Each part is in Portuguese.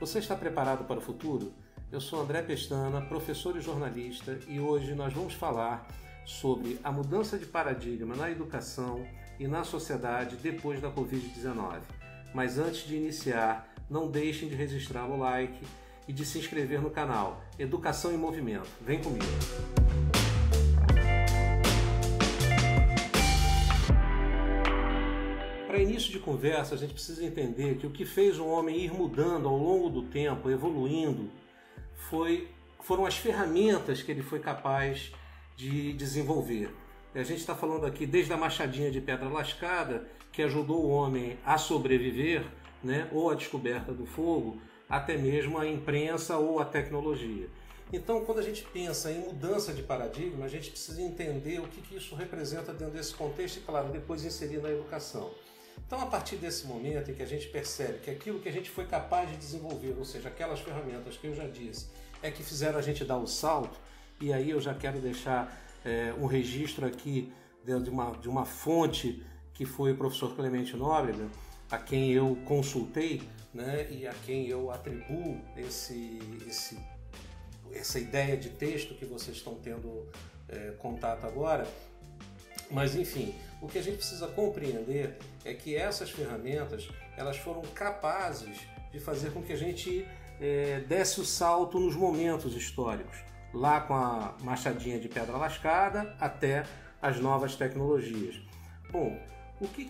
Você está preparado para o futuro? Eu sou André Pestana, professor e jornalista, e hoje nós vamos falar sobre a mudança de paradigma na educação e na sociedade depois da Covid-19. Mas antes de iniciar, não deixem de registrar o like e de se inscrever no canal Educação em Movimento. Vem comigo! Para início de conversa, a gente precisa entender que o que fez o homem ir mudando ao longo do tempo, evoluindo, foram as ferramentas que ele foi capaz de desenvolver. E a gente está falando aqui desde a machadinha de pedra lascada, que ajudou o homem a sobreviver, né, ou a descoberta do fogo, até mesmo a imprensa ou a tecnologia. Então, quando a gente pensa em mudança de paradigma, a gente precisa entender o que isso representa dentro desse contexto e, claro, depois inserir na educação. Então, a partir desse momento em que a gente percebe que aquilo que a gente foi capaz de desenvolver, ou seja, aquelas ferramentas que eu já disse, é que fizeram a gente dar o salto, e aí eu já quero deixar um registro aqui de uma fonte que foi o professor Clemente Nóbrega, a quem eu consultei, né, e a quem eu atribuo essa ideia de texto que vocês estão tendo contato agora. Mas enfim, o que a gente precisa compreender é que essas ferramentas elas foram capazes de fazer com que a gente desse o salto nos momentos históricos, lá com a machadinha de pedra lascada até as novas tecnologias. Bom,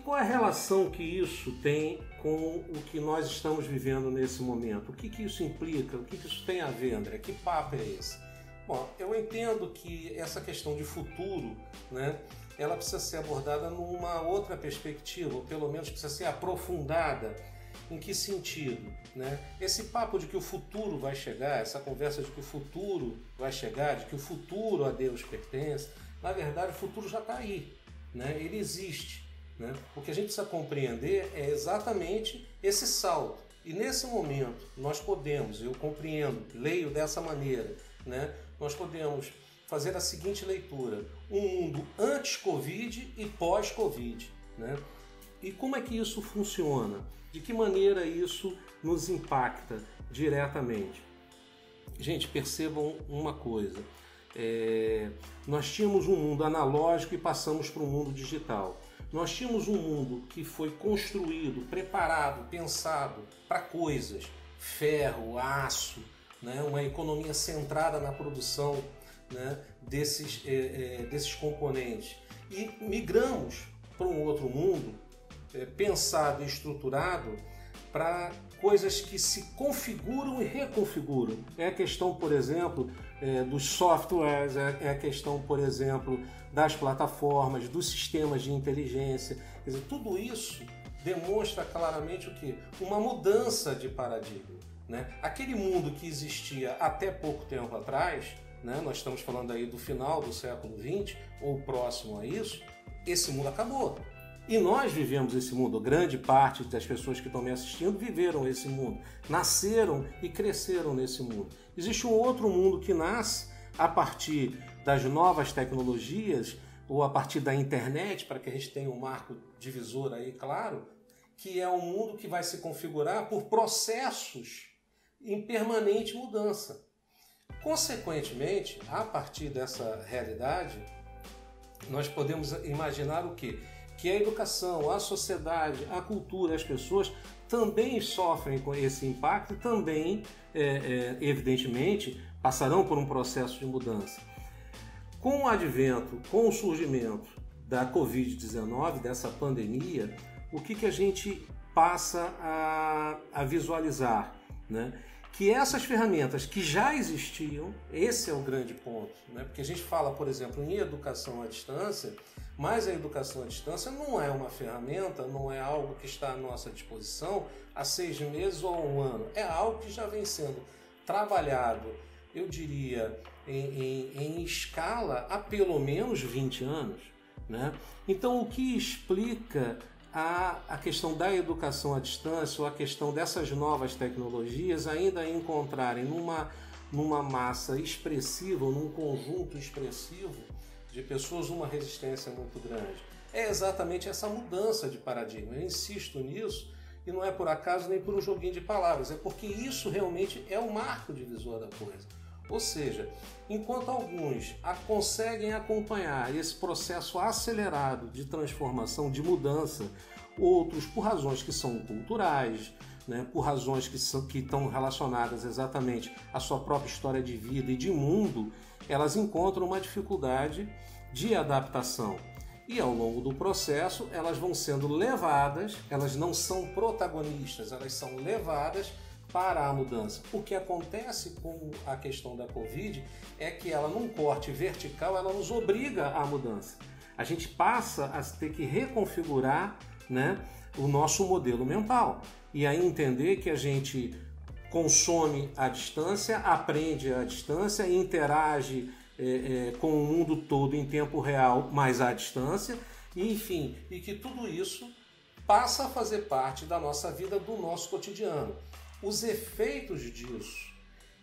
qual é a relação que isso tem com o que nós estamos vivendo nesse momento? O que isso implica? O que isso tem a ver, André? Que papo é esse? Bom, eu entendo que essa questão de futuro, né, ela precisa ser abordada numa outra perspectiva, ou pelo menos precisa ser aprofundada. Em que sentido? Né? Esse papo de que o futuro vai chegar, essa conversa de que o futuro vai chegar, de que o futuro a Deus pertence, na verdade o futuro já está aí, né? Ele existe. Né? O que a gente precisa compreender é exatamente esse salto. E nesse momento nós podemos, eu compreendo, leio dessa maneira, né? Nós podemos fazer a seguinte leitura: um mundo antes-Covid e pós-Covid. Né? E como é que isso funciona? De que maneira isso nos impacta diretamente? Gente, percebam uma coisa. Nós tínhamos um mundo analógico e passamos para um mundo digital. Nós tínhamos um mundo que foi construído, preparado, pensado para coisas, ferro, aço, né? Uma economia centrada na produção, né, desses componentes. E migramos para um outro mundo pensado e estruturado para coisas que se configuram e reconfiguram. É a questão, por exemplo, dos softwares, é a questão, por exemplo, das plataformas, dos sistemas de inteligência. Quer dizer, tudo isso demonstra claramente o quê? Uma mudança de paradigma. Né? Aquele mundo que existia até pouco tempo atrás, né? Nós estamos falando aí do final do século XX, ou próximo a isso, esse mundo acabou. E nós vivemos esse mundo, grande parte das pessoas que estão me assistindo viveram esse mundo, nasceram e cresceram nesse mundo. Existe um outro mundo que nasce a partir das novas tecnologias, ou a partir da internet, para que a gente tenha um marco divisor aí, claro, que é um mundo que vai se configurar por processos em permanente mudança. Consequentemente, a partir dessa realidade, nós podemos imaginar o quê? Que a educação, a sociedade, a cultura, as pessoas também sofrem com esse impacto e também, evidentemente, passarão por um processo de mudança. Com o advento, com o surgimento da Covid-19, dessa pandemia, o que a gente passa a visualizar? Né? Que essas ferramentas que já existiam, esse é o grande ponto, né? Porque a gente fala, por exemplo, em educação à distância, mas a educação à distância não é uma ferramenta, não é algo que está à nossa disposição há 6 meses ou há 1 ano, é algo que já vem sendo trabalhado, eu diria, em escala há pelo menos 20 anos. Né? Então, o que explica a questão da educação à distância, ou a questão dessas novas tecnologias ainda encontrarem numa massa expressiva, ou num conjunto expressivo de pessoas uma resistência muito grande? É exatamente essa mudança de paradigma. Eu insisto nisso e não é por acaso nem por um joguinho de palavras, é porque isso realmente é o marco divisor da coisa. Ou seja, enquanto alguns conseguem acompanhar esse processo acelerado de transformação, de mudança, outros por razões que são culturais, né, por razões que estão relacionadas exatamente à sua própria história de vida e de mundo, elas encontram uma dificuldade de adaptação. E ao longo do processo, elas vão sendo levadas, elas não são protagonistas, elas são levadas para a mudança. O que acontece com a questão da Covid é que ela, num corte vertical, ela nos obriga à mudança. A gente passa a ter que reconfigurar, né, o nosso modelo mental. E aí entender que a gente consome à distância, aprende à distância, interage com o mundo todo em tempo real, mas à distância, e, enfim, e que tudo isso passa a fazer parte da nossa vida, do nosso cotidiano. Os efeitos disso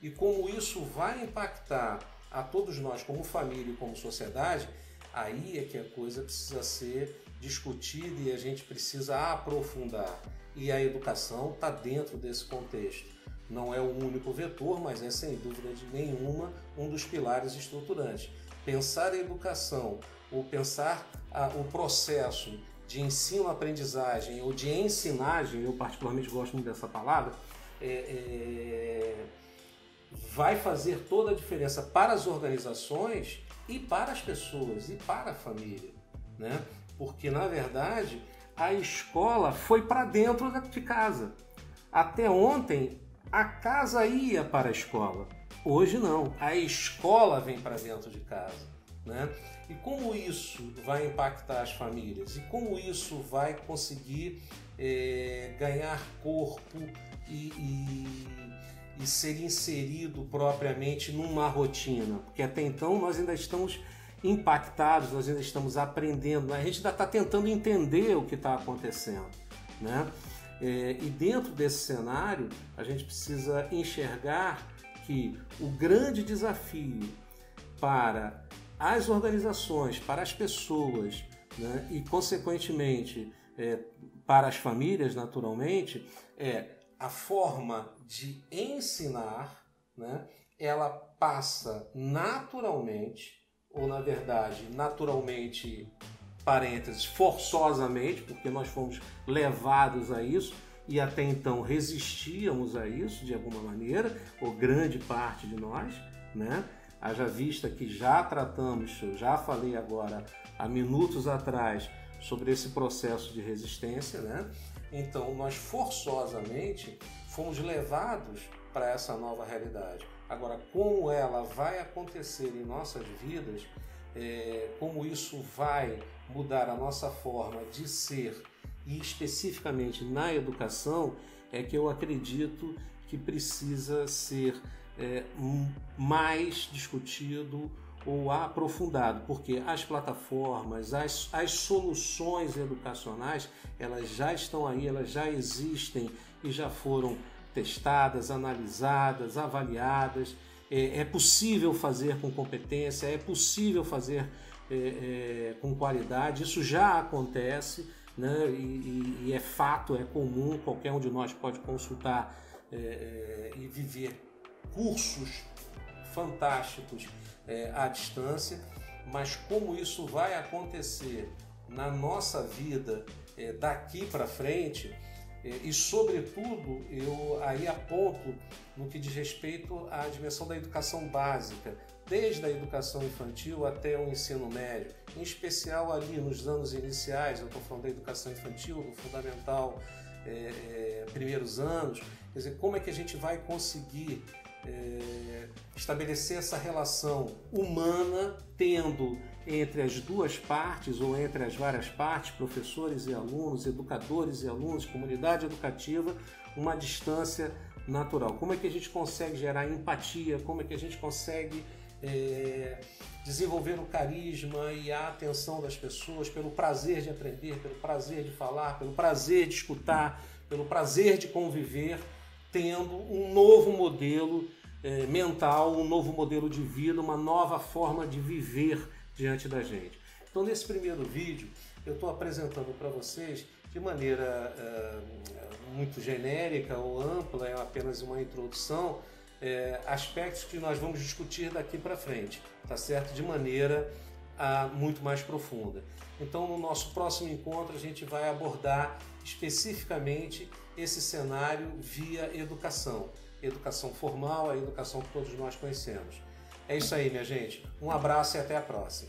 e como isso vai impactar a todos nós como família e como sociedade, aí é que a coisa precisa ser discutida e a gente precisa aprofundar. E a educação está dentro desse contexto. Não é o único vetor, mas é sem dúvida de nenhuma um dos pilares estruturantes. Pensar a educação ou pensar o processo de ensino-aprendizagem ou de ensinagem, eu particularmente gosto muito dessa palavra, vai fazer toda a diferença para as organizações e para as pessoas e para a família, né? Porque, na verdade, a escola foi para dentro de casa. Até ontem, a casa ia para a escola. Hoje não, a escola vem para dentro de casa, né? E como isso vai impactar as famílias? E como isso vai conseguir ganhar corpo e ser inserido propriamente numa rotina? Porque até então nós ainda estamos impactados, nós ainda estamos aprendendo, a gente ainda está tentando entender o que está acontecendo, né? E dentro desse cenário, a gente precisa enxergar que o grande desafio para as organizações, para as pessoas, né, e, consequentemente, para as famílias, naturalmente, é a forma de ensinar, né, ela passa naturalmente, ou, na verdade, naturalmente, parênteses, forçosamente, porque nós fomos levados a isso e até então resistíamos a isso de alguma maneira, ou grande parte de nós, né? Haja vista que já tratamos, eu já falei agora há minutos atrás sobre esse processo de resistência, né? Então nós forçosamente fomos levados para essa nova realidade. Agora, como ela vai acontecer em nossas vidas, como isso vai mudar a nossa forma de ser, e especificamente na educação, é que eu acredito que precisa ser mais discutido ou aprofundado, porque as plataformas, as soluções educacionais, elas já estão aí, elas já existem e já foram testadas, analisadas, avaliadas. É possível fazer com competência, é possível fazer com qualidade, isso já acontece, né? E é fato, é comum, qualquer um de nós pode consultar e viver cursos fantásticos à distância, mas como isso vai acontecer na nossa vida daqui para frente, e sobretudo eu aí aponto no que diz respeito à dimensão da educação básica, desde a educação infantil até o ensino médio, em especial ali nos anos iniciais, eu estou falando da educação infantil, do fundamental, primeiros anos, quer dizer, como é que a gente vai conseguir estabelecer essa relação humana, tendo entre as duas partes ou entre as várias partes, professores e alunos, educadores e alunos, comunidade educativa, uma distância natural. Como é que a gente consegue gerar empatia, como é que a gente consegue desenvolver o carisma e a atenção das pessoas pelo prazer de aprender, pelo prazer de falar, pelo prazer de escutar, pelo prazer de conviver, tendo um novo modelo mental, um novo modelo de vida, uma nova forma de viver diante da gente. Então, nesse primeiro vídeo, eu estou apresentando para vocês de maneira muito genérica ou ampla, é apenas uma introdução, aspectos que nós vamos discutir daqui para frente, tá certo? De maneira muito mais profunda. Então, no nosso próximo encontro, a gente vai abordar especificamente esse cenário via educação. Educação formal, a educação que todos nós conhecemos. É isso aí, minha gente. Um abraço e até a próxima.